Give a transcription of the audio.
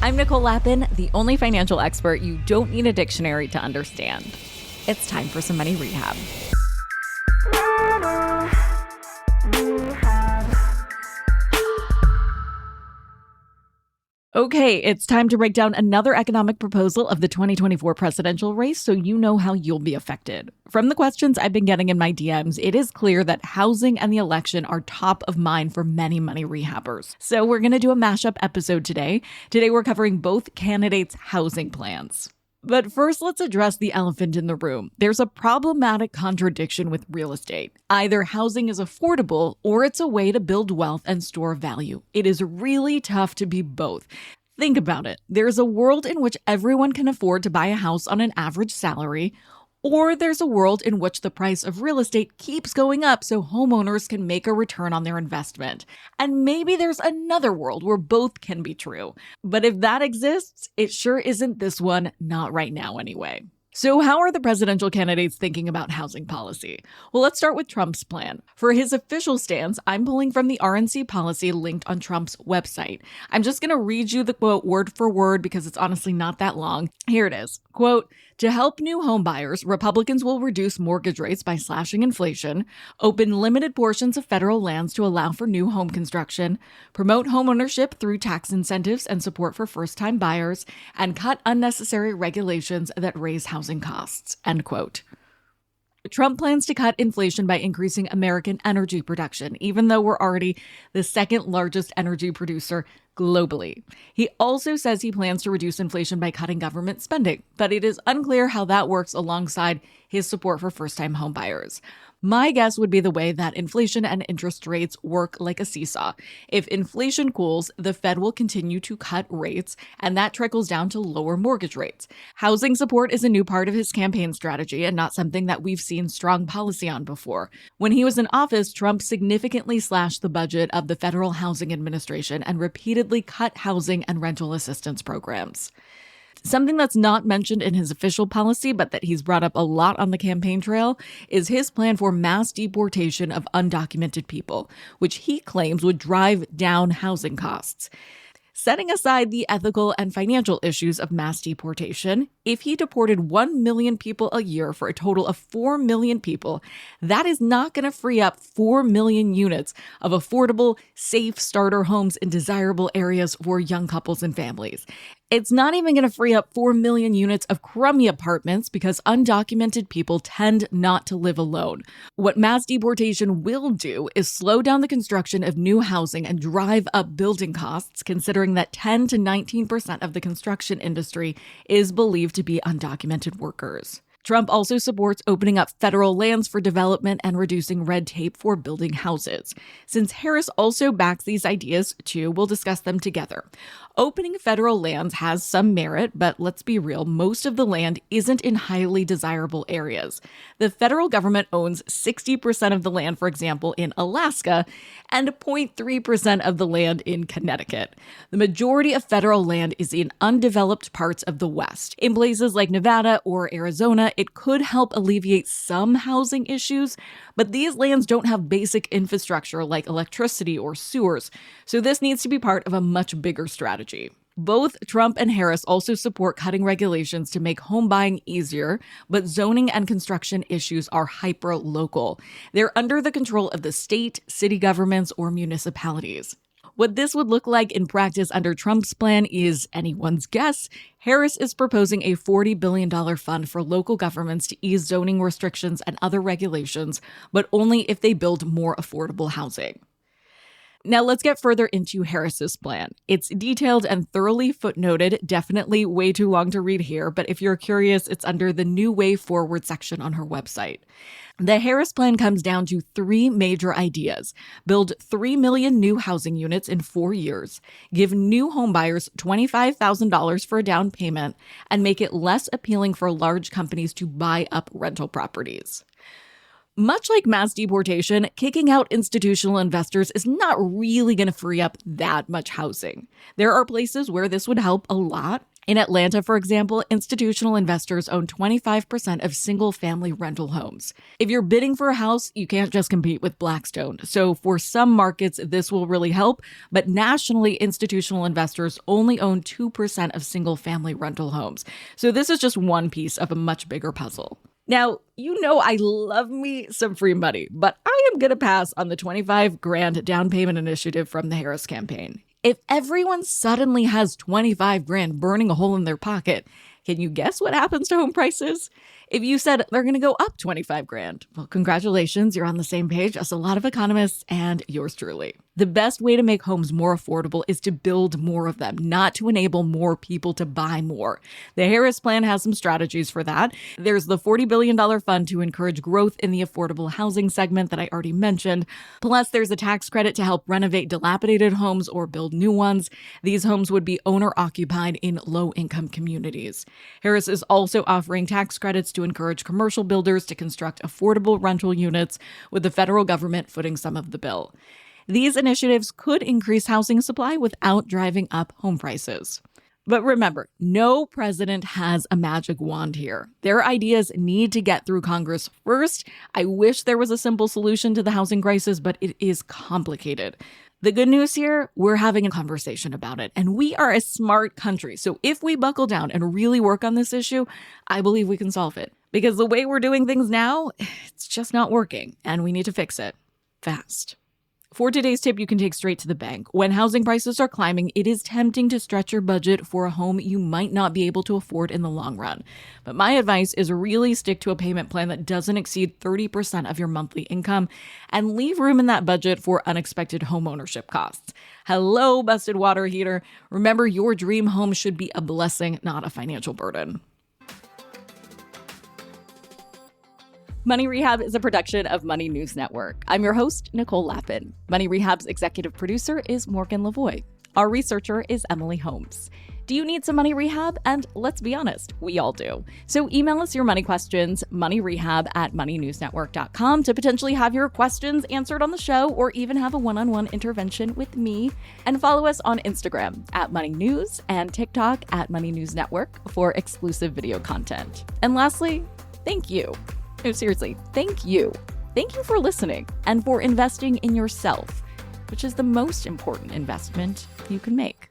I'm Nicole Lappin, the only financial expert you don't need a dictionary to understand. It's time for some money rehab. Okay, it's time to break down another economic proposal of the 2024 presidential race so you know how you'll be affected. From the questions I've been getting in my DMs, it is clear that housing and the election are top of mind for many money rehabbers. So we're going to do a mashup episode today. Today we're covering both candidates' housing plans. But first, let's address the elephant in the room. There's a problematic contradiction with real estate. Either housing is affordable or it's a way to build wealth and store value. It is really tough to be both. Think about it. There's a world in which everyone can afford to buy a house on an average salary, or there's a world in which the price of real estate keeps going up so homeowners can make a return on their investment. And maybe there's another world where both can be true. But if that exists, it sure isn't this one, not right now anyway. So how are the presidential candidates thinking about housing policy? Well, let's start with Trump's plan. For his official stance, I'm pulling from the RNC policy linked on Trump's website. I'm just going to read you the quote word for word because it's honestly not that long. Here it is. Quote, "To help new homebuyers, Republicans will reduce mortgage rates by slashing inflation, open limited portions of federal lands to allow for new home construction, promote homeownership through tax incentives and support for first-time buyers, and cut unnecessary regulations that raise housing costs." End quote. Trump plans to cut inflation by increasing American energy production, even though we're already the second largest energy producer globally. He also says he plans to reduce inflation by cutting government spending, but it is unclear how that works alongside his support for first-time homebuyers. My guess would be the way that inflation and interest rates work like a seesaw. If inflation cools, the Fed will continue to cut rates, and that trickles down to lower mortgage rates. Housing support is a new part of his campaign strategy and not something that we've seen strong policy on before. When he was in office, Trump significantly slashed the budget of the Federal Housing Administration and repeatedly cut housing and rental assistance programs. Something that's not mentioned in his official policy, but that he's brought up a lot on the campaign trail, is his plan for mass deportation of undocumented people, which he claims would drive down housing costs. Setting aside the ethical and financial issues of mass deportation, if he deported 1 million people a year for a total of 4 million people, that is not going to free up 4 million units of affordable, safe starter homes in desirable areas for young couples and families. It's not even going to free up 4 million units of crummy apartments because undocumented people tend not to live alone. What mass deportation will do is slow down the construction of new housing and drive up building costs, considering that 10 to 19% of the construction industry is believed to be undocumented workers. Trump also supports opening up federal lands for development and reducing red tape for building houses. Since Harris also backs these ideas too, we'll discuss them together. Opening federal lands has some merit, but let's be real, most of the land isn't in highly desirable areas. The federal government owns 60% of the land, for example, in Alaska, and 0.3% of the land in Connecticut. The majority of federal land is in undeveloped parts of the West. In places like Nevada or Arizona, it could help alleviate some housing issues, but these lands don't have basic infrastructure like electricity or sewers, so this needs to be part of a much bigger strategy. Both Trump and Harris also support cutting regulations to make home buying easier, but zoning and construction issues are hyper-local. They're under the control of the state, city governments, or municipalities. What this would look like in practice under Trump's plan is anyone's guess. Harris is proposing a $40 billion fund for local governments to ease zoning restrictions and other regulations, but only if they build more affordable housing. Now let's get further into Harris's plan. It's detailed and thoroughly footnoted, definitely way too long to read here, but if you're curious, it's under the New Way Forward section on her website. The Harris plan comes down to 3 major ideas. Build 3 million new housing units in 4 years, give new homebuyers $25,000 for a down payment, and make it less appealing for large companies to buy up rental properties. Much like mass deportation, kicking out institutional investors is not really going to free up that much housing. There are places where this would help a lot. In Atlanta, for example, institutional investors own 25% of single-family rental homes. If you're bidding for a house, you can't just compete with Blackstone. So for some markets, this will really help. But nationally, institutional investors only own 2% of single-family rental homes. So this is just one piece of a much bigger puzzle. Now, you know I love me some free money, but I am going to pass on the $25,000 down payment initiative from the Harris campaign. If everyone suddenly has $25,000 burning a hole in their pocket, can you guess what happens to home prices? If you said they're going to go up $25,000, well, congratulations, you're on the same page as a lot of economists and yours truly. The best way to make homes more affordable is to build more of them, not to enable more people to buy more. The Harris plan has some strategies for that. There's the $40 billion fund to encourage growth in the affordable housing segment that I already mentioned. Plus, there's a tax credit to help renovate dilapidated homes or build new ones. These homes would be owner-occupied in low-income communities. Harris is also offering tax credits to encourage commercial builders to construct affordable rental units, with the federal government footing some of the bill. These initiatives could increase housing supply without driving up home prices. But remember, no president has a magic wand here. Their ideas need to get through Congress first. I wish there was a simple solution to the housing crisis, but it is complicated. The good news here, we're having a conversation about it, and we are a smart country. So if we buckle down and really work on this issue, I believe we can solve it. Because the way we're doing things now, it's just not working, and we need to fix it fast. For today's tip, you can take straight to the bank. When housing prices are climbing, it is tempting to stretch your budget for a home you might not be able to afford in the long run. But my advice is really stick to a payment plan that doesn't exceed 30% of your monthly income and leave room in that budget for unexpected homeownership costs. Hello, busted water heater. Remember, your dream home should be a blessing, not a financial burden. Money Rehab is a production of Money News Network. I'm your host, Nicole Lappin. Money Rehab's executive producer is Morgan Lavoie. Our researcher is Emily Holmes. Do you need some money rehab? And let's be honest, we all do. So email us your money questions, moneyrehab@moneynewsnetwork.com, to potentially have your questions answered on the show or even have a one-on-one intervention with me. And follow us on Instagram @moneynews and TikTok @moneynewsnetwork for exclusive video content. And lastly, thank you. No, seriously, thank you. Thank you for listening and for investing in yourself, which is the most important investment you can make.